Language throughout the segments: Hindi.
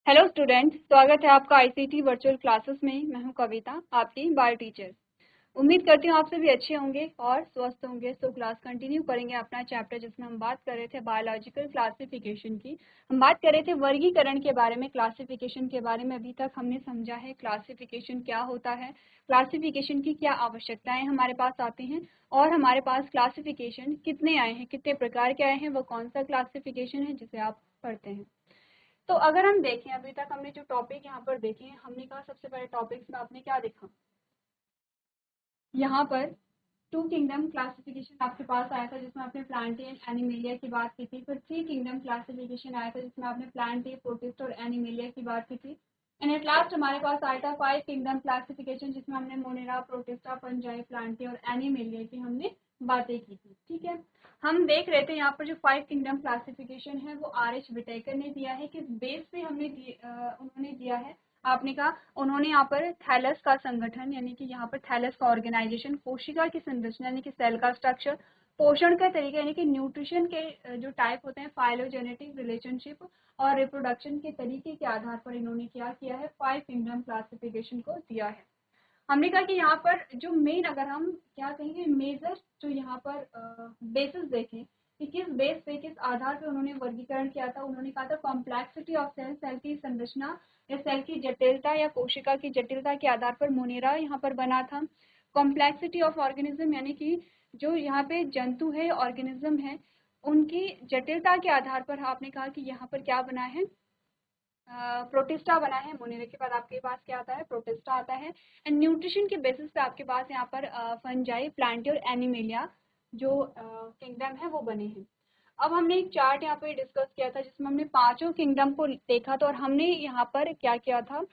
हेलो स्टूडेंट, स्वागत है आपका आईसीटी वर्चुअल क्लासेस में। मैं हूं कविता, आपकी बायो टीचर। उम्मीद करती हूं आप सभी अच्छे होंगे और स्वस्थ होंगे। तो क्लास कंटिन्यू करेंगे अपना चैप्टर जिसमें हम बात कर रहे थे बायोलॉजिकल क्लासिफिकेशन की। हम बात कर रहे थे वर्गीकरण के बारे में, क्लासिफिकेशन के बारे में। अभी तक हमने समझा है क्लासिफिकेशन क्या होता है, क्लासिफिकेशन की क्या आवश्यकताएं हमारे पास आती हैं, और हमारे पास क्लासिफिकेशन कितने आए हैं, कितने प्रकार के आए हैं, वो कौन सा क्लासिफिकेशन है जिसे आप पढ़ते हैं। तो अगर हम देखें, अभी तक हमने जो टॉपिक यहाँ पर देखे हैं, हमने कहा सबसे पहले टॉपिक्स में आपने क्या देखा, यहाँ पर टू किंगडम क्लासिफिकेशन आपके पास आया था जिसमें आपने प्लांटी एंड एनिमेलिया की बात की थी। फिर थ्री किंगडम क्लासिफिकेशन आया था जिसमें आपने प्लांटी, प्रोटिस्ट और एनिमेलिया की बात की थी। एंड एट लास्ट हमारे पास आया था फाइव किंगडम क्लासिफिकेशन जिसमें हमने मोनेरा, प्रोटिस्टा, फंजाई, प्लांटी और एनिमेलिया की हमने बातें की थी। ठीक है, हम देख रहे थे यहाँ पर जो फाइव किंगडम क्लासिफिकेशन है वो आर.एच. विटेकर ने दिया है। किस बेस पे उन्होंने दिया है, आपने कहा उन्होंने यहाँ पर थैलस का संगठन, यानी कि यहाँ पर थैलस का ऑर्गेनाइजेशन, कोशिका की संरचना यानी कि सेल का स्ट्रक्चर, पोषण का तरीका यानी कि न्यूट्रिशन के जो टाइप होते हैं, फाइलोजेनेटिक रिलेशनशिप और रिप्रोडक्शन के तरीके के आधार पर इन्होंने क्या किया है, फाइव किंगडम क्लासिफिकेशन को दिया है। हमने कहा कि यहाँ पर जो मेन, अगर हम क्या कहेंगे, मेजर जो यहाँ पर बेसिस देखें कि किस बेस पे, किस आधार पे उन्होंने वर्गीकरण किया था। उन्होंने कहा था कॉम्प्लेक्सिटी ऑफ सेल, सेल की संरचना या सेल की जटिलता या कोशिका की जटिलता के आधार पर मोनेरा यहाँ पर बना था। कॉम्प्लेक्सिटी ऑफ ऑर्गेनिज्म यानी कि जो यहाँ पे जंतु है, ऑर्गेनिज्म है, उनकी जटिलता के आधार पर आपने कहा कि यहाँ पर क्या बना है, प्रोटिस्टा बना है। मोनेरा के बाद आपके पास क्या आता है, प्रोटिस्टा आता है। एंड न्यूट्रिशन के बेसिस पे आपके पास यहाँ पर फंजाई, प्लांटी और एनिमेलिया जो किंगडम है वो बने हैं। अब हमने एक चार्ट यहाँ पे डिस्कस किया था जिसमें हमने पांचों किंगडम को देखा था और हमने यहाँ पर क्या किया था,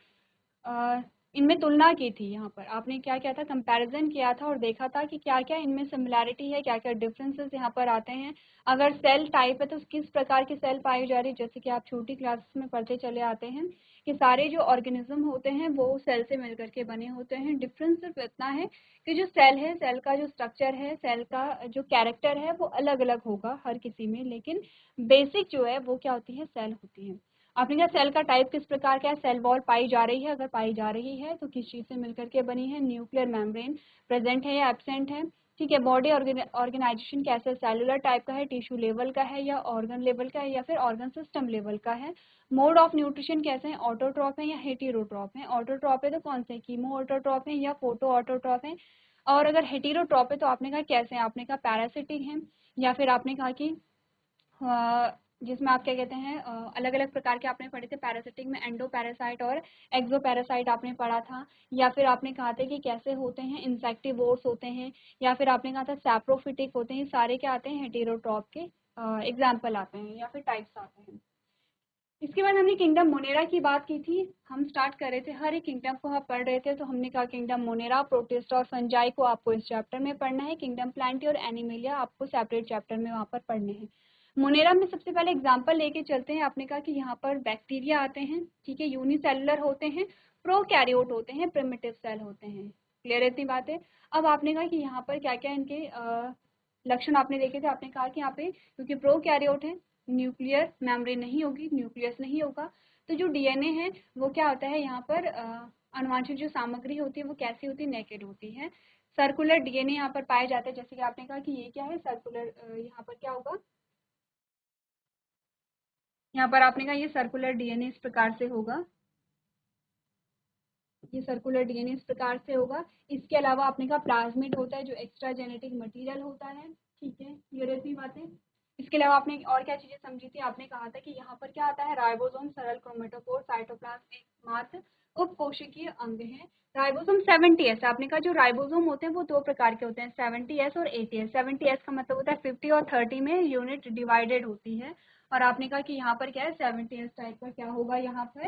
इनमें तुलना की थी। यहाँ पर आपने क्या किया था, कंपैरिजन किया था और देखा था कि क्या क्या इनमें सिमिलैरिटी है, क्या क्या डिफरेंसेस यहाँ पर आते हैं। अगर सेल टाइप है तो किस प्रकार की सेल पाई जा रही है, जैसे कि आप छोटी क्लासेस में पढ़ते चले आते हैं कि सारे जो ऑर्गेनिज्म होते हैं वो सेल से मिलकर के बने होते हैं। डिफरेंस सिर्फ इतना है कि जो सेल है, सेल का जो स्ट्रक्चर है, सेल का जो कैरेक्टर है वो अलग अलग होगा हर किसी में, लेकिन बेसिक जो है वो क्या होती है, सेल होती है। आपने कहा सेल का टाइप किस प्रकार का है, सेल वॉल पाई जा रही है, अगर पाई जा रही है तो किस चीज़ से मिलकर के बनी है, न्यूक्लियर मेम्ब्रेन प्रेजेंट है या एब्सेंट है। ठीक है, बॉडी ऑर्गेनाइजेशन कैसे, सेलुलर टाइप का है, टिश्यू लेवल का है या ऑर्गन लेवल का है या फिर ऑर्गन सिस्टम लेवल का है। मोड ऑफ न्यूट्रिशन कैसे है, ऑटोट्रॉप है या हेटेरोट्रॉप है। ऑटोट्रॉप है तो कौन से, कीमो ऑटोट्रॉप है या फोटो ऑटोट्रॉप है। और अगर हेटेरोट्रॉप है तो आपने कहा कैसे है, आपने कहा पैरासिटिक है या फिर आपने कहा कि जिसमें आप क्या कहते हैं, अलग अलग प्रकार के आपने पढ़े थे पैरासिटिक में, एंडो पैरासाइट और एक्सो पैरासाइट आपने पढ़ा था। या फिर आपने कहा था कि कैसे होते हैं, इंसेक्टिवोर्स होते हैं या फिर आपने कहा था सैप्रोफिटिक होते हैं। सारे क्या आते हैं, हेटेरोट्रॉप के एग्जाम्पल आते हैं या फिर टाइप्स आते हैं। इसके बाद हमने किंगडम मोनेरा की बात की थी। हम स्टार्ट कर रहे थे, हर एक किंगडम को हम पढ़ रहे थे, तो हमने कहा किंगडम मोनेरा, प्रोटिस्ट और फंजाई को आपको इस चैप्टर में पढ़ना है। किंगडम प्लांटी और एनिमेलिया आपको सेपरेट चैप्टर में वहाँ पर पढ़ने हैं। मोनेरा में सबसे पहले एग्जाम्पल लेके चलते हैं। आपने कहा कि यहाँ पर बैक्टीरिया आते हैं, ठीक है, यूनिसेलुलर होते हैं, प्रोकैरियोट होते हैं, प्रिमिटिव सेल होते हैं। क्लियर है इतनी बातें। अब आपने कहा कि यहाँ पर क्या क्या इनके लक्षण आपने देखे थे। आपने कहा कि यहाँ पे क्योंकि प्रोकैरियोट है, न्यूक्लियर मेम्ब्रेन नहीं होगी, न्यूक्लियस नहीं होगा, तो जो डीएनए है वो क्या होता है, यहाँ पर अनुवांशिक जो सामग्री होती है वो कैसी होती है, नेकेड होती है। सर्कुलर डीएनए यहाँ पर पाए जाते हैं, जैसे कि आपने कहा कि ये क्या है, सर्कुलर, यहाँ पर क्या होगा, यहाँ पर आपने कहा ये सर्कुलर डीएनए इस प्रकार से होगा, ये सर्कुलर डीएनए इस प्रकार से होगा। इसके अलावा आपने कहा प्लाज्मिड होता है जो एक्स्ट्रा जेनेटिक मटेरियल होता है। ठीक है, क्लियर है इतनी बातें। इसके अलावा आपने और क्या चीजें समझी थी, आपने कहा था कि यहाँ पर क्या आता है, राइबोसोम, सरल क्रोमेटोफोर, साइटोप्लाज्म एकमात्र उपकोशिकीय अंग है। राइबोसोम 70S, आपने कहा जो राइबोसोम होते हैं वो दो प्रकार के होते हैं, 70S और 80S। 70S का मतलब होता है 50 और 30 में यूनिट डिवाइडेड होती है, और आपने कहा कि यहाँ पर क्या है, 70S टाइप का क्या होगा, यहाँ पर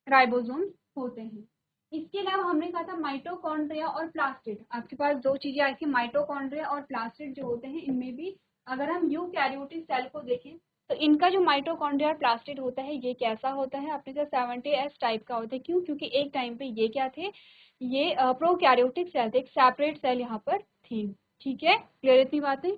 राइबोसोम होते हैं। इसके अलावा हमने कहा था माइटोकॉन्ड्रिया और प्लास्टिड, आपके पास दो चीजें आई थी, माइटोकॉन्ड्रिया और प्लास्टिड जो होते हैं, इनमें भी अगर हम यूकैरियोटिक सेल को देखें तो इनका जो माइटोकॉन्ड्रिया और प्लास्टिड होता है ये कैसा होता है, आपने कहा 70S टाइप का होता है। क्यों, क्योंकि एक टाइम पे ये क्या थे, ये प्रोकैरियोटिक सेल थे, एक सेपरेट सेल यहाँ पर थी। ठीक है, क्लियर इतनी बातें।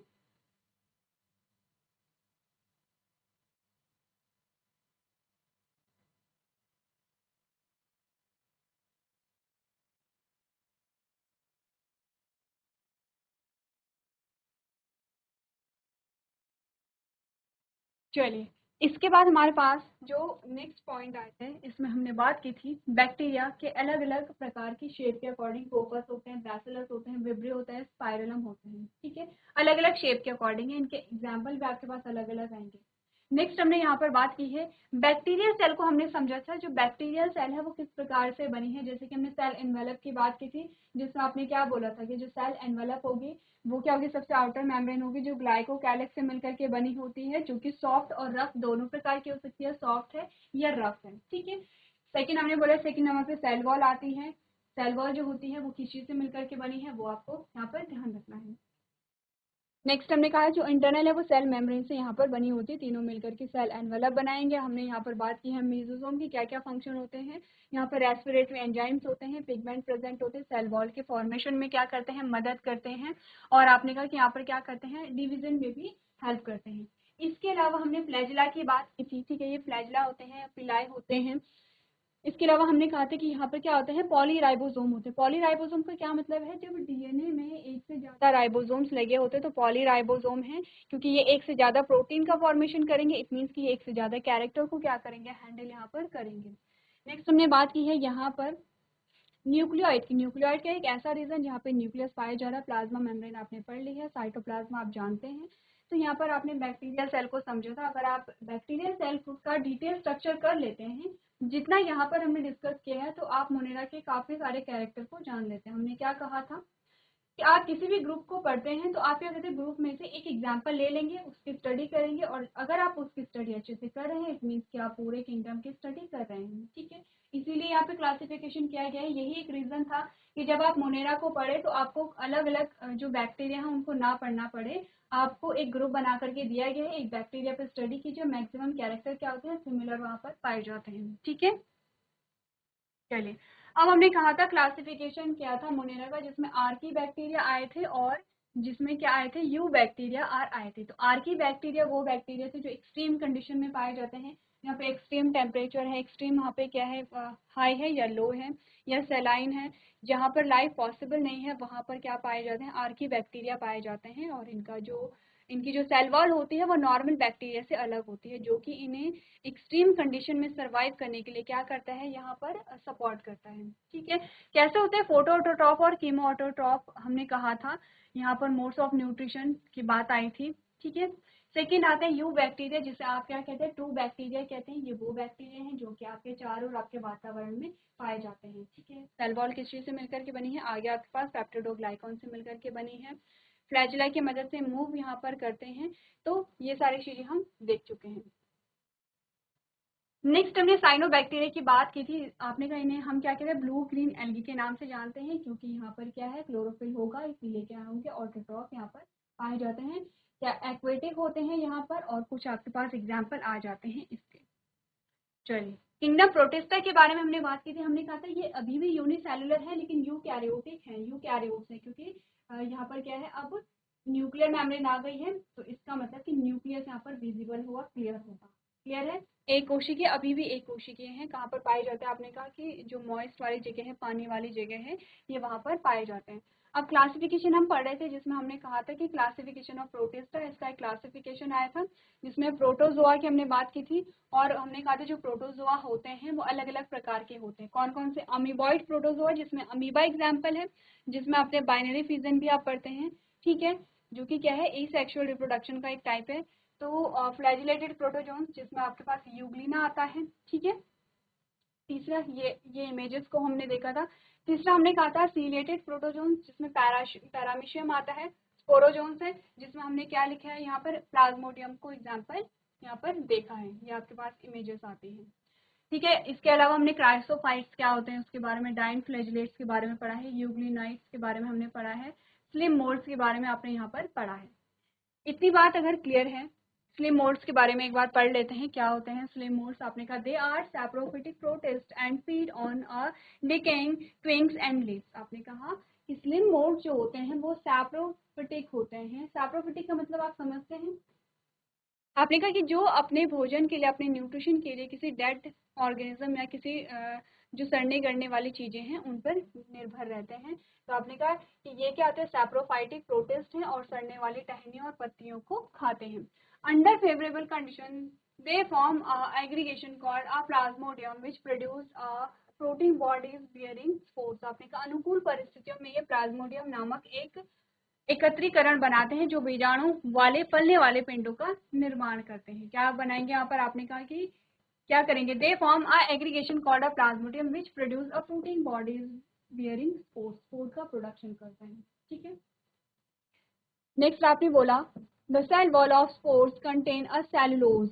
चलिए, इसके बाद हमारे पास जो नेक्स्ट पॉइंट आए थे, इसमें हमने बात की थी बैक्टीरिया के अलग अलग प्रकार की शेप के अकॉर्डिंग कोकस होते हैं, बैसिलस होते हैं, विब्रियो होता है, स्पाइरलम होते हैं, ठीक है, अलग अलग शेप के अकॉर्डिंग है, इनके एग्जाम्पल भी आपके पास अलग अलग आएंगे। नेक्स्ट हमने यहाँ पर बात की है बैक्टीरियल सेल को हमने समझा था, जो बैक्टीरियल सेल है वो किस प्रकार से बनी है, जैसे कि हमने सेल एनवेलप की बात की थी, जिसमें आपने क्या बोला था कि जो सेल एनवेलप होगी वो क्या होगी, सबसे आउटर मेम्ब्रेन होगी जो ग्लाइकोकैलिक्स से मिलकर के बनी होती है, जो कि सॉफ्ट और रफ दोनों प्रकार की हो सकती है, सॉफ्ट है या रफ है, ठीक है। सेकंड हमने बोला, सेकंड नंबर पे सेल वॉल आती है, सेल वॉल जो होती है वो किस चीज से मिलकर के बनी है वो आपको यहाँ पर ध्यान रखना है। नेक्स्ट हमने कहा जो इंटरनल है वो सेल मेम्ब्रेन से यहाँ पर बनी होती है, तीनों मिलकर के सेल एनवेलप बनाएंगे। हमने यहाँ पर बात की है मेसोसोम की क्या क्या फंक्शन होते हैं, यहाँ पर रेस्पिरेटरी एंजाइम्स होते हैं, पिगमेंट प्रेजेंट होते हैं, सेल वॉल के फॉर्मेशन में क्या करते हैं, मदद करते हैं, और आपने कहा कि यहाँ पर क्या करते हैं, डिवीजन में भी हेल्प करते हैं। इसके अलावा हमने फ्लैजिला की बात की थी, ठीक है, ये फ्लैजिला होते हैं, पिलाई होते हैं। इसके अलावा हमने कहा था कि यहाँ पर क्या होता है, पॉलीराइबोसोम होते हैं। पॉलीराइबोसोम का क्या मतलब है, जब डीएनए में एक से ज्यादा राइबोसोम्स लगे होते हैं तो पॉलीराइबोसोम है, क्योंकि ये एक से ज्यादा प्रोटीन का फॉर्मेशन करेंगे, इट मीन्स कि एक से ज्यादा कैरेक्टर को क्या करेंगे, हैंडल यहाँ पर करेंगे। नेक्स्ट हमने बात की है यहाँ पर न्यूक्लियोइड की। न्यूक्लियोइड का एक ऐसा रीजन जहाँ पे न्यूक्लियस पाया जा रहा है, प्लाज्मा मेम्ब्रेन आपने पढ़ ली है, साइटोप्लाज्मा आप जानते हैं। तो यहाँ पर आपने बैक्टीरियल सेल को समझा था, अगर आप बैक्टीरियल सेल का डिटेल स्ट्रक्चर कर लेते हैं, जितना यहाँ पर हमने डिस्कस किया है, तो आप मोनेरा के काफी सारे कैरेक्टर को जान लेते हैं। हमने क्या कहा था कि आप किसी भी ग्रुप को पढ़ते हैं तो आप क्या कहते हैं, ग्रुप में से एक एग्जाम्पल ले लेंगे, उसकी स्टडी करेंगे, और अगर आप उसकी स्टडी अच्छे से कर रहे हैं इट मीन्स कि आप पूरे किंगडम की स्टडी कर रहे हैं, ठीक है। इसीलिए यहाँ पे क्लासिफिकेशन किया गया है, यही एक रीजन था कि जब आप मोनेरा को पढ़े तो आपको अलग अलग जो बैक्टीरिया हैं उनको ना पढ़ना पड़े, आपको एक ग्रुप बना करके दिया गया है, एक बैक्टीरिया पे स्टडी कीजिए, मैक्सिमम कैरेक्टर क्या होते हैं, सिमिलर वहां पर पाए जाते हैं, ठीक है। चलिए, अब हमने कहा था क्लासिफिकेशन क्या था मोनेरा का, जिसमें आर्की बैक्टीरिया आए थे और जिसमें क्या आए थे, यू बैक्टीरिया आए थे। तो आर्की बैक्टीरिया वो बैक्टीरिया थे जो एक्सट्रीम कंडीशन में पाए जाते हैं, यहाँ पे एक्सट्रीम टेम्परेचर है, एक्सट्रीम वहाँ पे क्या है, हाई है या लो है या सेलाइन है, जहाँ पर लाइफ पॉसिबल नहीं है वहाँ पर क्या पाए जाते हैं, आर्की बैक्टीरिया पाए जाते हैं। और इनकी जो सेल वॉल होती है वो नॉर्मल बैक्टीरिया से अलग होती है, जो कि इन्हें एक्सट्रीम कंडीशन में सरवाइव करने के लिए क्या करता है, यहाँ पर सपोर्ट करता है, ठीक है। कैसे होते हैं फोटो ऑटोट्रॉफ और कीमो ऑटोट्रॉफ, हमने कहा था यहाँ पर मोड्स ऑफ न्यूट्रिशन की बात आई थी, ठीक है। सेकेंड आते हैं यू बैक्टीरिया, जिसे आप क्या कहते हैं, ट्रू बैक्टीरिया कहते हैं। ये वो बैक्टीरिया हैं जो कि आपके चारों और आपके वातावरण में पाए जाते हैं, ठीक है। सेल वॉल किस चीज से मिलकर के बनी है, आगे आपके पास पेप्टिडोग्लाइकॉन से मिलकर के बनी है, फ्लैजिला की मदद से मूव यहाँ पर करते हैं। तो ये सारी चीजें हम देख चुके हैं। नेक्स्ट हमने साइनोबैक्टीरिया की बात की थी, आपने कहा इन्हें हम क्या कहते हैं, ब्लू ग्रीन एल्गी के नाम से जानते हैं, क्योंकि यहाँ पर क्या है, क्लोरोफिल होगा, इसीलिए क्या होंगे, ऑटोट्रॉफ यहाँ पर पाए जाते हैं, क्या एक्वेटिक होते हैं यहाँ पर, और कुछ आपके पास एग्जाम्पल आ जाते हैं इसके। चलिए, किंगडम प्रोटिस्टा के बारे में हमने बात की थी, हमने कहा था ये अभी भी यूनिसेलुलर है लेकिन यूकैरियोटिक है, यूकैरियोट्स है, क्योंकि यहाँ पर क्या है, अब न्यूक्लियर मेम्ब्रेन आ गई है, तो इसका मतलब कि न्यूक्लियस यहाँ पर विजिबल होगा, क्लियर होगा, क्लियर है। एक कोशिकीय अभी भी एक कोशिकीय है, कहाँ पर पाए जाते हैं, आपने कहा कि जो मॉइस्ट वाली जगह है, पानी वाली जगह है, ये वहां पर पाए जाते हैं। अब क्लासिफिकेशन हम पढ़ रहे थे, जिसमें हमने कहा था कि क्लासिफिकेशन ऑफ प्रोटिस्टा, इसका एक क्लासिफिकेशन आया था जिसमें प्रोटोजोआ की हमने बात की थी, और हमने कहा था जो प्रोटोजोआ होते हैं वो अलग अलग प्रकार के होते हैं, कौन कौन से, अमीबॉइड प्रोटोजोआ जिसमें अमीबा एग्जाम्पल है, जिसमें आपने बाइनरी फिजन भी आप पढ़ते हैं, ठीक है, जो कि क्या है, एसेक्सुअल रिप्रोडक्शन का एक टाइप है। तो फ्लैजिलेटेड प्रोटोजोन्स जिसमें आपके पास यूग्लिना आता है, ठीक है। तीसरा ये इमेजेस को हमने देखा था। तीसरा हमने कहा था सीलिएटेड प्रोटोजोन्स जिसमें पैरामीशियम आता है, स्पोरोजोन्स है जिसमें हमने क्या लिखा है, यहाँ पर प्लाज्मोडियम को एग्जाम्पल यहाँ पर देखा है, ये आपके पास इमेजेस आती हैं, ठीक है। इसके अलावा हमने क्राइसोफाइट्स क्या होते हैं उसके बारे में, डाइन फ्लैजिलेट्स के बारे में पढ़ा है, यूग्लिनाइट्स के बारे में हमने पढ़ा है, स्लिम मोल्ड्स के बारे में आपने यहाँ पर पढ़ा है। इतनी बात अगर क्लियर है, स्लिम मोड्स के बारे में एक बार पढ़ लेते हैं, क्या होते हैं स्लिम मोड्स। आपने कहा they are saprophytic protist and feed on a decaying twigs and leaves. आपने कहा कि स्लिम मोड्स जो होते हैं वो सैप्रोफिटिक होते हैं। सैप्रोफिटिक का मतलब आप समझते हैं, आपने कहा कि जो अपने भोजन के लिए, अपने न्यूट्रिशन के लिए किसी डेड ऑर्गेनिज्म या किसी जो सड़ने गड़ने वाली चीजें हैं उन पर निर्भर रहते हैं। तो आपने कहा कि ये क्या होते हैं, सैप्रोफाइटिक प्रोटिस्ट हैं और सड़ने वाली टहनियों और पत्तियों को खाते हैं। Under favorable conditions, they form a aggregation called a plasmodium, which produce a protein bodies bearing spores. आपने कहा अनुकूल परिस्थितियों में ये प्लाज्मोडियम नामक एक एकत्रीकरण बनाते हैं जो बीजाणु वाले फलने वाले पिंडों का निर्माण करते हैं। क्या बनाएंगे यहाँ पर? आपने कहा कि क्या करेंगे? They form a aggregation called a plasmodium which produce a protein bodies bearing spores. Spore का प्रोडक्शन करता है। ठीक है, नेक्स्ट आपने बोला the cell wall of spores contain a cellulose.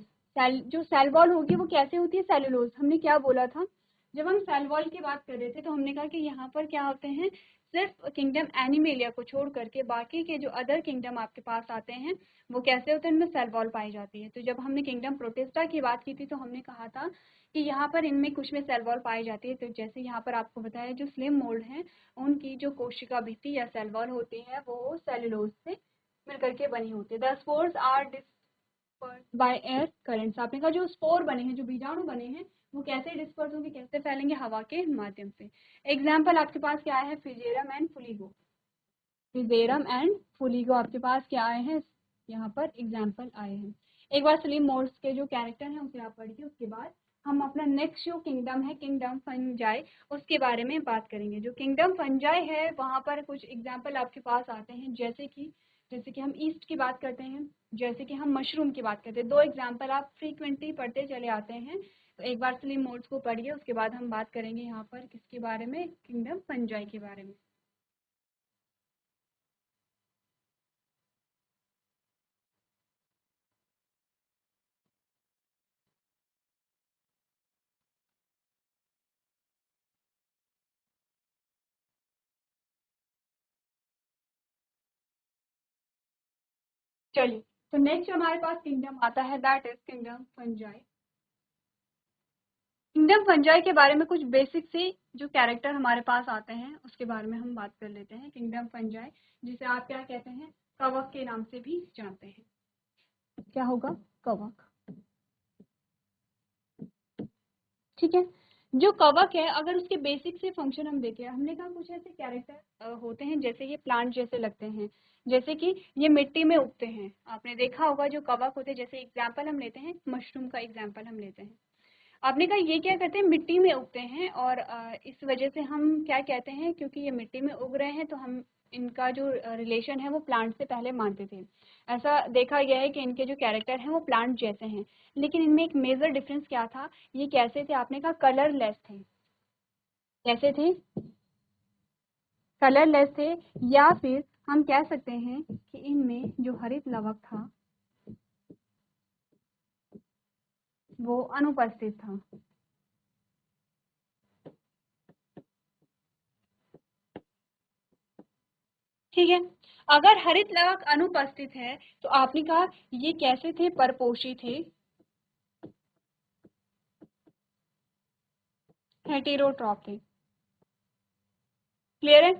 जो सेल वॉल होगी वो कैसे होती है? सेलुलोज। हमने क्या बोला था जब हम सेल वॉल की बात कर रहे थे? तो हमने कहा कि यहाँ पर क्या होते हैं, सिर्फ किंगडम एनिमेलिया को छोड़ करके बाकी के जो अदर किंगडम आपके पास आते हैं वो कैसे होते हैं? इनमें सेल वॉल पाई जाती है। तो जब हमने किंगडम प्रोटिस्टा की बात की थी तो हमने कहा था कि यहाँ पर इनमें कुछ में सेल वॉल पाई जाती है। तो जैसे यहाँ पर आपको बताया जो स्लिम मोल्ड है उनकी जो कोशिका भित्ति या सेल वॉल होती है वो सेलुलोज से मिलकर के बनी होती है। The spores are dispersed by air currents. आपने कहा जो स्पोर बने हैं, जो बीजाणु बने हैं, वो कैसे डिस्पर्स होंगे, कैसे फैलेंगे? हवा के माध्यम से। एग्जाम्पल आपके पास क्या है? फिजेरम एंड फुलिगो। फिजेरम एंड फुलिगो आपके पास क्या आए हैं? यहाँ पर एग्जाम्पल आए हैं। एक बार स्लिम मोल्ड्स के जो कैरेक्टर हैं उसे आप पढ़िए, उसके बाद हम अपना नेक्स्ट जो किंगडम है किंगडम फंजाई उसके बारे में बात करेंगे। जो किंगडम फंजाई है वहाँ पर कुछ एग्जाम्पल आपके पास आते हैं, जैसे कि हम ईस्ट की बात करते हैं, जैसे कि हम मशरूम की बात करते हैं। दो एग्जाम्पल आप फ्रीक्वेंटली पढ़ते चले आते हैं। तो एक बार स्लिम मोल्ड्स को पढ़िए, उसके बाद हम बात करेंगे यहाँ पर किसके बारे में? किंगडम फंजाई के बारे में। चलिए, तो नेक्स्ट हमारे पास किंगडम आता है, that is kingdom fungi. Kingdom fungi के बारे में कुछ बेसिक से जो कैरेक्टर हमारे पास आते हैं उसके बारे में हम बात कर लेते हैं। किंगडम फंजाई जिसे आप क्या कहते हैं? कवक के नाम से भी जानते हैं। क्या होगा? कवक। ठीक है, जो कवक है अगर उसके बेसिक से फंक्शन हम देखें, हमने कहा कुछ ऐसे कैरेक्टर होते हैं जैसे ये प्लांट जैसे लगते हैं, जैसे कि ये मिट्टी में उगते हैं। आपने देखा होगा जो कवक होते हैं, जैसे एग्जाम्पल हम लेते हैं मशरूम का एग्जाम्पल हम लेते हैं। आपने कहा ये क्या करते हैं? मिट्टी में उगते हैं और इस वजह से हम क्या कहते हैं, क्योंकि ये मिट्टी में उग रहे हैं तो हम इनका जो रिलेशन है वो प्लांट से पहले मानते थे। ऐसा देखा गया है कि इनके जो कैरेक्टर हैं वो प्लांट जैसे हैं, लेकिन इनमें एक मेजर डिफरेंस क्या था? ये कैसे थे? आपने कहा कलरलेस थे। कैसे थे? कलरलेस थे, या फिर हम कह सकते हैं कि इनमें जो हरित लवक था वो अनुपस्थित था। ठीक है, अगर हरित लवक अनुपस्थित है तो आपने कहा ये कैसे थे? परपोषी थे, हेटेरोट्रॉप थे। क्लियर है?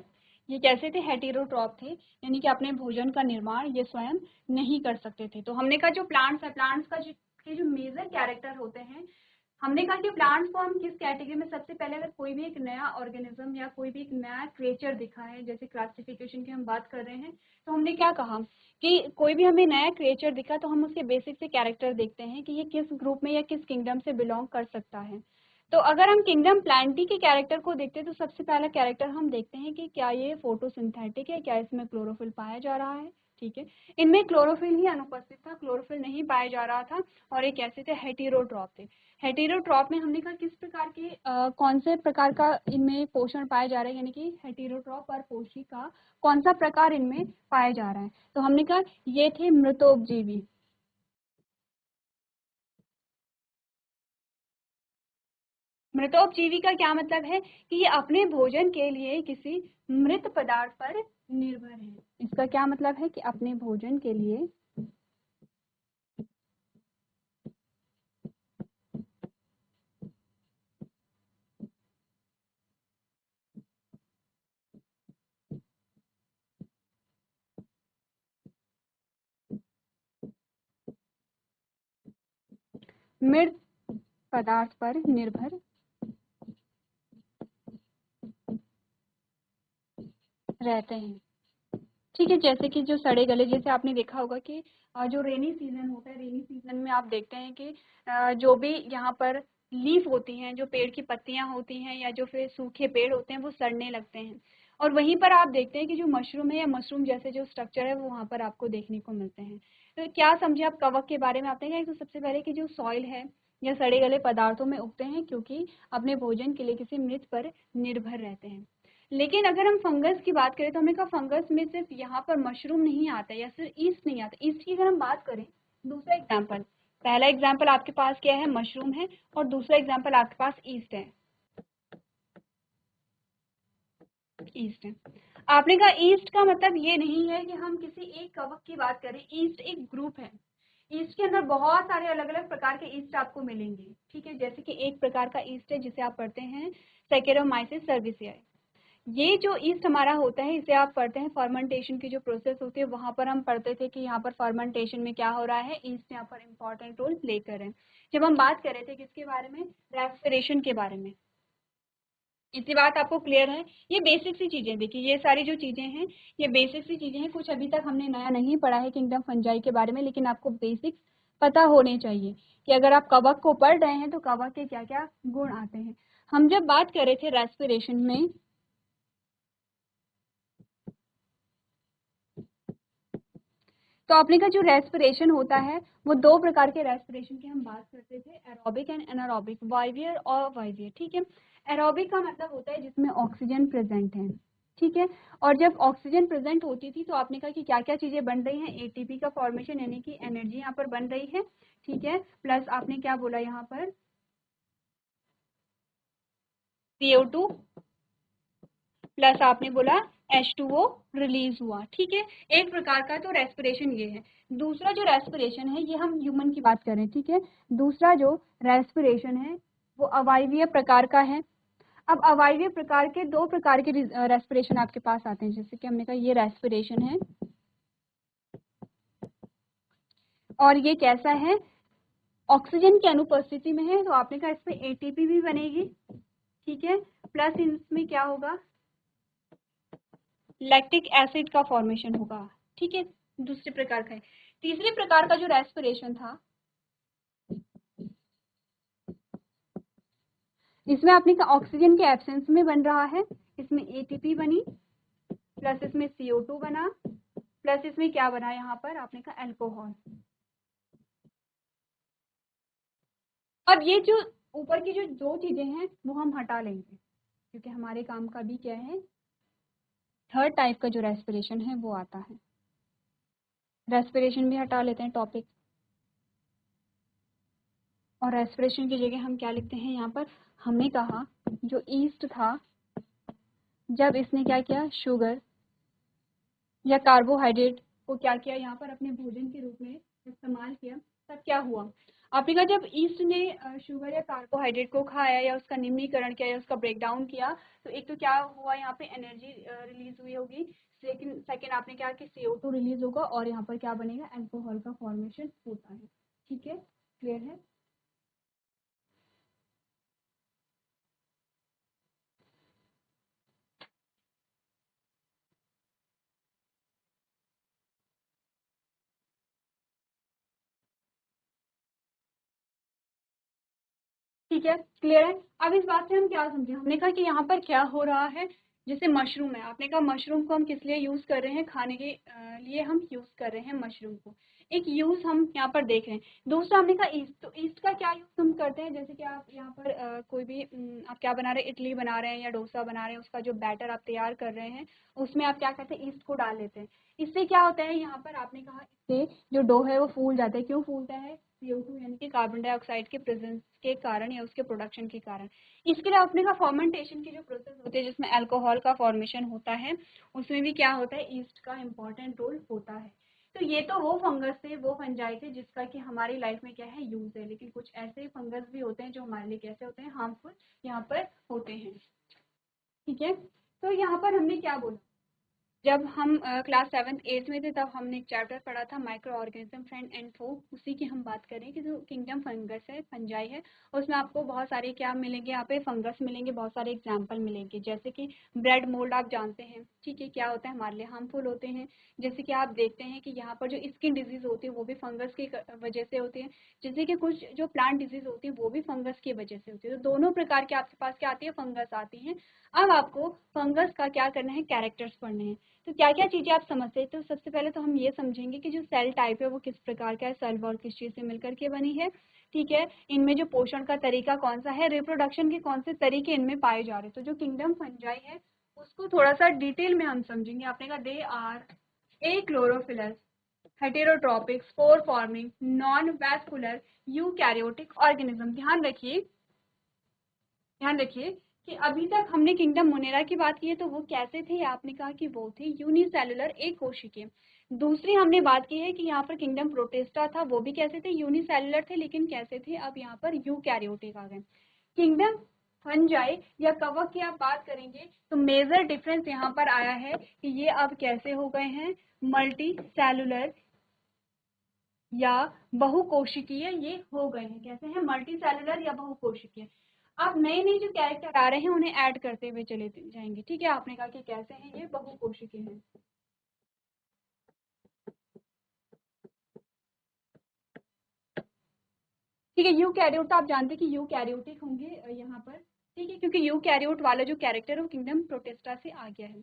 ये कैसे थे? हेटेरोट्रॉप थे, यानी कि अपने भोजन का निर्माण ये स्वयं नहीं कर सकते थे। तो हमने कहा जो प्लांट्स है, प्लांट्स का जो मेजर कैरेक्टर होते हैं, हमने कहा कि प्लांट्स को हम किस कैटेगरी में? सबसे पहले अगर कोई भी एक नया ऑर्गेनिज्म या कोई भी एक नया क्रिएचर दिखा है, जैसे क्लासिफिकेशन की हम बात कर रहे हैं, तो हमने क्या कहा कि कोई भी हमें नया क्रिएचर दिखा तो हम उसके बेसिक से कैरेक्टर देखते हैं कि ये किस ग्रुप में या किस किंगडम से बिलोंग कर सकता है। तो अगर हम किंगडम प्लांटी के कैरेक्टर को देखते हैं तो सबसे पहला कैरेक्टर हम देखते हैं कि क्या ये फोटोसिंथेटिक है, क्या इसमें क्लोरोफिल पाया जा रहा है। ठीक है, इनमें क्लोरोफिल ही अनुपस्थित था, क्लोरोफिल नहीं पाया जा रहा था, और ये कैसे थे? हेटेरोट्रॉप थे। हेटेरोट्रॉप में हमने कहा किस प्रकार के कौन से प्रकार का इनमें पोषण पाया जा रहा है, यानी कि हेटेरोट्रॉप और पोषी का कौन सा प्रकार इनमें पाया जा रहा है? तो हमने कहा ये थे मृतोपजीवी। मृतोपजीवी का क्या मतलब है? कि ये अपने भोजन के लिए किसी मृत पदार्थ पर निर्भर है। इसका क्या मतलब है? कि अपने भोजन के लिए मृत पदार्थ पर निर्भर रहते हैं। ठीक है, जैसे कि जो सड़े गले, जैसे आपने देखा होगा कि जो रेनी सीजन होता है, रेनी सीजन में आप देखते हैं कि जो भी यहाँ पर लीफ होती हैं, जो पेड़ की पत्तियां होती हैं या जो फिर सूखे पेड़ होते हैं वो सड़ने लगते हैं, और वहीं पर आप देखते हैं कि जो मशरूम है या मशरूम जैसे जो स्ट्रक्चर है वो वहाँ पर आपको देखने को मिलते हैं। तो क्या समझे आप कवक के बारे में? आपने कहा तो सबसे पहले कि जो सॉइल है या सड़े गले पदार्थों में उगते हैं क्योंकि अपने भोजन के लिए किसी मृत पर निर्भर रहते हैं। लेकिन अगर हम फंगस की बात करें तो हमने कहा फंगस में सिर्फ यहाँ पर मशरूम नहीं आता या सिर्फ ईस्ट नहीं आता। ईस्ट की अगर हम बात करें, दूसरा एग्जाम्पल, पहला एग्जाम्पल आपके पास क्या है, मशरूम है, और दूसरा एग्जाम्पल आपके पास ईस्ट है। ईस्ट है, आपने कहा ईस्ट का मतलब ये नहीं है कि हम किसी एक कवक की बात करें, ईस्ट एक ग्रुप है। ईस्ट के अंदर बहुत सारे अलग अलग प्रकार के ईस्ट आपको मिलेंगे, ठीक है। जैसे कि एक प्रकार का ईस्ट है जिसे आप पढ़ते हैं सैकेरोमाइसिस सर्विसियाई। ये जो ईस्ट हमारा होता है इसे आप पढ़ते हैं फर्मेंटेशन की जो प्रोसेस होती है, वहां पर हम पढ़ते थे कि यहाँ पर फर्मेंटेशन में क्या हो रहा है, ईस्ट यहाँ पर इंपॉर्टेंट रोल प्ले कर रहे हैं। जब हम बात कर रहे थे किसके बारे में, रेस्पिरेशन के बारे में। इतनी बात आपको क्लियर है? ये बेसिक सी चीजें, देखिए ये सारी जो चीजें हैं ये बेसिक सी चीजें हैं, कुछ अभी तक हमने नया नहीं पढ़ा है किंगडम फंजाई के बारे में, लेकिन आपको बेसिक्स पता होने चाहिए कि अगर आप कवक को पढ़ रहे हैं तो कवक के क्या क्या गुण आते हैं। हम जब बात कर रहे थे रेस्पिरेशन में, तो आपने का जो रेस्पिरेशन होता है वो दो प्रकार के रेस्पिरेशन की हम बात करते थे, एरोबिक एंड एनारोबिक, वाइवियर और वाइवियर, ठीक है। एरोबिक का मतलब होता है जिसमें ऑक्सीजन प्रेजेंट है, ठीक है। और जब ऑक्सीजन प्रेजेंट होती थी तो आपने कहा कि क्या क्या चीजें बन रही हैं, एटीपी का फॉर्मेशन यानी कि एनर्जी यहाँ पर बन रही है, ठीक है। प्लस आपने क्या बोला यहाँ पर, CO2 प्लस आपने बोला H2O रिलीज हुआ, ठीक है। एक प्रकार का तो रेस्पिरेशन ये है। दूसरा जो रेस्पिरेशन है, ये हम ह्यूमन की बात करें, ठीक है। दूसरा जो रेस्पिरेशन है वो अवायवीय प्रकार का है। अब अवायवीय प्रकार के दो प्रकार के रेस्पिरेशन आपके पास आते हैं, जैसे कि हमने कहा ये रेस्पिरेशन है और ये कैसा है, ऑक्सीजन की अनुपस्थिति में है, तो आपने कहा इसमें एटीपी भी बनेगी, ठीक है। प्लस इसमें क्या होगा, लैक्टिक एसिड का फॉर्मेशन होगा, ठीक है। दूसरे प्रकार का है। तीसरे प्रकार का जो रेस्पिरेशन था, इसमें आपने का ऑक्सीजन के एब्सेंस में बन रहा है, इसमें एटीपी बनी, प्लस इसमें CO2 बना, प्लस इसमें क्या बना यहाँ पर आपने का अल्कोहल। अब ये जो ऊपर की जो दो चीजें हैं वो हम हटा लेंगे क्योंकि हमारे काम का भी क्या है, थर्ड टाइप का जो रेस्पिरेशन है वो आता है। रेस्पिरेशन भी हटा लेते हैं टॉपिक, और रेस्पिरेशन की जगह हम क्या लिखते हैं यहाँ पर, हमने कहा जो ईस्ट था जब इसने क्या किया, शुगर या कार्बोहाइड्रेट को क्या किया यहाँ पर अपने भोजन के रूप में इस्तेमाल किया, तब क्या हुआ, आपने कहा जब ईस्ट ने शुगर या कार्बोहाइड्रेट को खाया या उसका निम्नीकरण किया या उसका ब्रेक डाउन किया, तो एक तो क्या हुआ यहाँ पे एनर्जी रिलीज हुई होगी, लेकिन सेकेंड आपने क्या कि CO2 रिलीज होगा और यहाँ पर क्या बनेगा, अल्कोहल का फॉर्मेशन होता है, ठीक है। क्लियर है? ठीक है, क्लियर है। अब इस बात से हम क्या समझे, हमने कहा कि यहाँ पर क्या हो रहा है, जैसे मशरूम है, आपने कहा मशरूम को हम किस लिए यूज कर रहे हैं, खाने के लिए हम यूज कर रहे हैं मशरूम को, एक यूज हम यहाँ पर देख रहे हैं। दूसरा हमने कहा ईस्ट, तो ईस्ट का क्या यूज हम करते हैं, जैसे कि आप यहाँ पर कोई भी आप क्या बना रहे हैं, इडली बना रहे हैं या डोसा बना रहे हैं, उसका जो बैटर आप तैयार कर रहे हैं उसमें आप क्या करते हैं, ईस्ट को डाल देते हैं। इससे क्या होता है, यहाँ पर आपने कहा इससे जो डो है वो फूल जाता है, क्यों फूलता है, CO2 यानी कि कार्बन डाइऑक्साइड के प्रेजेंस के कारण या उसके प्रोडक्शन के कारण। इसके लिए अपने का फर्मेंटेशन की जो प्रोसेस होती है जिसमें अल्कोहल का फॉर्मेशन होता है, उसमें भी क्या होता है, ईस्ट का इंपॉर्टेंट रोल होता है। तो ये तो वो फंगस थे, वो फंजाई थे जिसका कि हमारी लाइफ में क्या है, यूज है। लेकिन कुछ ऐसे फंगस भी होते हैं जो हमारे लिए कैसे होते हैं, हार्मफुल यहाँ पर होते हैं, ठीक है। तो यहाँ पर हमने क्या बोला, जब हम क्लास 7th 8th में थे तब हमने एक चैप्टर पढ़ा था माइक्रो ऑर्गेनिज्म फ्रेंड एंड फो, उसी की हम बात करें कि जो किंगडम फंगस है, फंजाई है, उसमें आपको बहुत सारे क्या मिलेंगे, यहाँ पे फंगस मिलेंगे, बहुत सारे एग्जाम्पल मिलेंगे, जैसे कि ब्रेड मोल्ड आप जानते हैं, ठीक है, क्या होता है, हमारे लिए हार्मफुल होते हैं। जैसे कि आप देखते हैं कि यहाँ पर जो स्किन डिजीज होती है वो भी फंगस की वजह से होती है, जैसे कि कुछ जो प्लांट डिजीज होती है वो भी फंगस की वजह से होती है। तो दोनों प्रकार के आपके पास क्या आती है, फंगस आती है। अब आपको फंगस का क्या करना है, कैरेक्टर्स पढ़ने हैं। तो क्या क्या चीजें आप समझते हैं, तो सबसे पहले तो हम ये समझेंगे कि जो सेल टाइप है वो किस प्रकार का है, सेल वॉल किस चीज से मिलकर के बनी है, ठीक है, इनमें जो पोषण का तरीका कौन सा है, रिप्रोडक्शन के कौन से तरीके इनमें पाए जा रहे हैं। तो जो किंगडम फंजाई है उसको थोड़ा सा डिटेल में हम समझेंगे। आपने कहा they are a chlorophyllous heterotrophic spore forming non vascular eukaryotic organism. ध्यान रखिए कि अभी तक हमने किंगडम मोनेरा की बात की है, तो वो कैसे थे, आपने कहा कि वो थे यूनिसेलुलर, एक कोशिकीय। दूसरी हमने बात की है कि यहाँ पर किंगडम प्रोटिस्टा था, वो भी कैसे थे, यूनिसेलुलर थे, लेकिन कैसे थे, अब यहाँ पर यूकैरियोटिक आ गए। किंगडम फंजाई या कवक की आप बात करेंगे तो मेजर डिफरेंस यहाँ पर आया है कि ये अब कैसे हो गए हैं, मल्टी सेलुलर या बहुकोशिकीय ये हो गए हैं। कैसे हैं, मल्टी सेलुलर या बहुकोशिकीय। आप नए नए जो कैरेक्टर आ रहे हैं उन्हें ऐड करते हुए चले जाएंगे, ठीक है। आपने कहा कि कैसे हैं, ये बहुकोशिकीय हैं, ठीक है। यूकैरियोट तो आप जानते हैं कि यूकैरियोटिक होंगे यहाँ पर, ठीक है, क्योंकि यूकैरियोट वाला जो कैरेक्टर है वो किंगडम प्रोटिस्टा से आ गया है।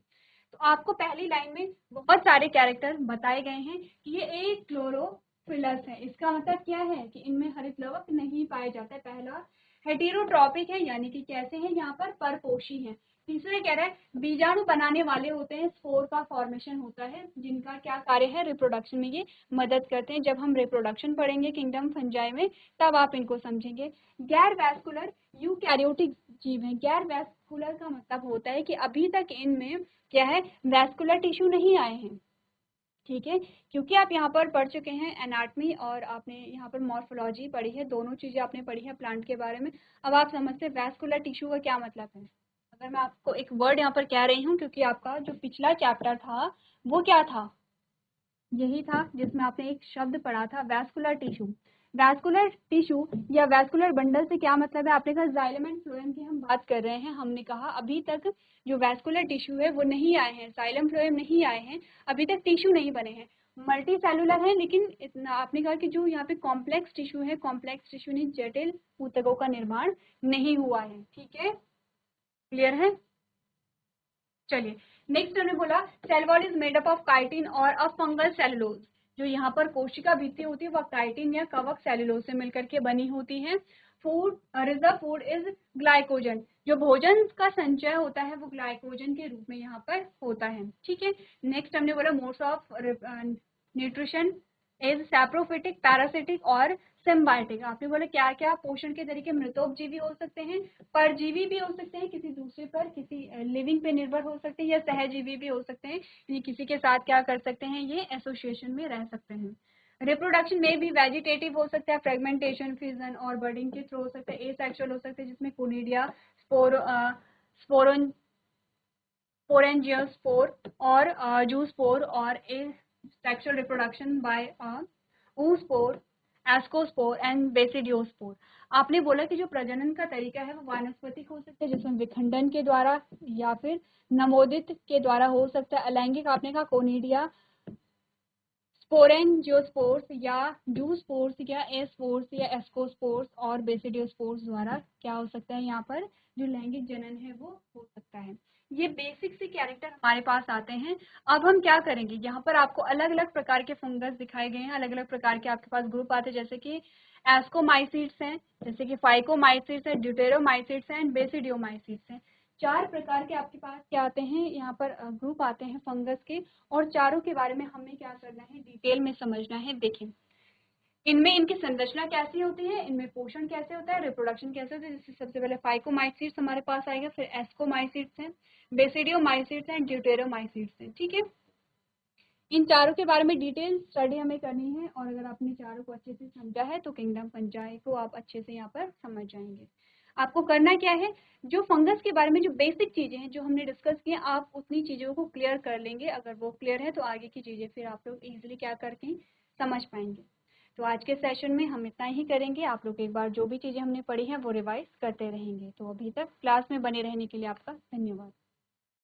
तो आपको पहली लाइन में बहुत सारे कैरेक्टर बताए गए हैं कि ये एक क्लोरोफिलस है, इसका मतलब क्या है कि इनमें हरित लवक नहीं पाया जाता है। पहला हेटेरोट्रॉपिक है, यानी कि कैसे हैं, यहाँ पर परपोषी है। तीसरा कह रहा है बीजाणु बनाने वाले होते हैं, स्पोर का फॉर्मेशन होता है, जिनका क्या कार्य है, रिप्रोडक्शन में ये मदद करते हैं। जब हम रिप्रोडक्शन पढ़ेंगे किंगडम फंजाई में तब आप इनको समझेंगे। गैर वैस्कुलर यूकैरियोटिक जीव है। गैर वैस्कुलर का मतलब होता है कि अभी तक इनमें क्या है, वैस्कुलर टिश्यू नहीं आए हैं, ठीक है, क्योंकि आप यहाँ पर पढ़ चुके हैं एनाटमी और आपने यहाँ पर मॉर्फोलॉजी पढ़ी है, दोनों चीजें आपने पढ़ी है प्लांट के बारे में। अब आप समझते हैं वैस्कुलर टिश्यू का क्या मतलब है। अगर मैं आपको एक वर्ड यहाँ पर कह रही हूँ, क्योंकि आपका जो पिछला चैप्टर था वो क्या था, यही था जिसमें आपने एक शब्द पढ़ा था, वैस्कुलर टिश्यू। वैस्कुलर टिश्यू या वैस्कुलर बंडल से क्या मतलब है, आपने कहा जाइलम एंड फ्लोएम की हम बात कर रहे हैं। हमने कहा अभी तक जो वैस्कुलर टिश्यू है वो नहीं आए हैं, जाइलम फ्लोएम नहीं आए हैं, अभी तक टिश्यू नहीं बने हैं, मल्टी सेलुलर है। लेकिन इतना आपने कहा कि जो यहाँ पे कॉम्प्लेक्स टिश्यू है, कॉम्प्लेक्स टिश्यू ने जटिल ऊतकों का निर्माण नहीं हुआ है, ठीक है, क्लियर है। चलिए नेक्स्ट हमने बोला cell wall is made up of chitin और अ फंगल सेलुलोज। जो यहाँ पर कोशिका भित्ति होती है वह काइटिन या कवक सेलुलोज से मिलकर के बनी होती है। Food reserve food is glycogen. जो भोजन का संचय होता है वो ग्लाइकोजन के रूप में यहाँ पर होता है, ठीक है। नेक्स्ट हमने बोला modes of nutrition is saprophytic, parasitic और सिम्बायोटिक। आपने बोला क्या क्या पोषण के तरीके, मृतोपजीवी हो सकते हैं, परजीवी भी हो सकते हैं, किसी दूसरे पर किसी लिविंग पे निर्भर हो सकते हैं, या सहजीवी भी हो सकते हैं, ये किसी के साथ क्या कर सकते हैं, ये एसोसिएशन में रह सकते हैं। रिप्रोडक्शन में भी वेजिटेटिव हो सकता है, फ्रेगमेंटेशन, फिजन और बर्डिंग के थ्रू हो सकता है, एसेक्सुअल हो सकते हैं जिसमें कोनिडिया, स्पोरोन स्पोरेंजियोस्पोर और जूस्पोर, और ए sexual reproduction by oospore, ascospore and basidiospore. आपने बोला कि जो प्रजनन का तरीका है वो वानस्पतिक हो सकता है, जिसमें विखंडन के द्वारा या फिर नवोदित के द्वारा हो सकता है। अलैंगिक आपने कहा कोनिडिया, स्पोरेंजियोस्पोर्स या जूस्पोर्स या एस्पोर्स या एस्कोस्पोर्स और बेसिडियोस्पोर्स द्वारा क्या हो सकता है, यहाँ पर जो लैंगिक जनन है वो हो सकता है। ये बेसिक से कैरेक्टर हमारे पास आते हैं। अब हम क्या करेंगे, यहाँ पर आपको अलग अलग प्रकार के फंगस दिखाए गए हैं, अलग अलग प्रकार के आपके पास ग्रुप आते हैं, जैसे कि एस्कोमाइसिड्स हैं, जैसे कि फाइकोमाइसिड्स है, ड्यूटेरोमाइसिड्स हैं, बेसिडियोमाइसिड्स हैं। चार प्रकार के आपके पास क्या आते हैं, यहाँ पर ग्रुप आते हैं फंगस के, और चारों के बारे में हमें क्या करना है, डिटेल में समझना है। देखें इनमें इनकी संरचना कैसी होती है, इनमें पोषण कैसे होता है, रिप्रोडक्शन कैसे होता है। जैसे सबसे पहले फाइकोमाइसिड्स हमारे पास आएगा, फिर एस्कोमाइसिड्स हैं, बेसिडियोमाइसिड्स हैं, ड्यूटेरोमाइसिड्स हैं, ठीक है। इन चारों के बारे में डिटेल स्टडी हमें करनी है, और अगर आपने चारों को अच्छे से समझा है तो किंगडम फंजाई को आप अच्छे से यहाँ पर समझ जाएंगे। आपको करना क्या है, जो फंगस के बारे में जो बेसिक चीज़ें हैं जो हमने डिस्कस की हैं, आप उतनी चीज़ों को क्लियर कर लेंगे। अगर वो क्लियर है तो आगे की चीज़ें फिर आप लोग ईजिली क्या करके समझ पाएंगे। तो आज के सेशन में हम इतना ही करेंगे। आप लोग एक बार जो भी चीज़ें हमने पढ़ी हैं वो रिवाइज करते रहेंगे। तो अभी तक क्लास में बने रहने के लिए आपका धन्यवाद।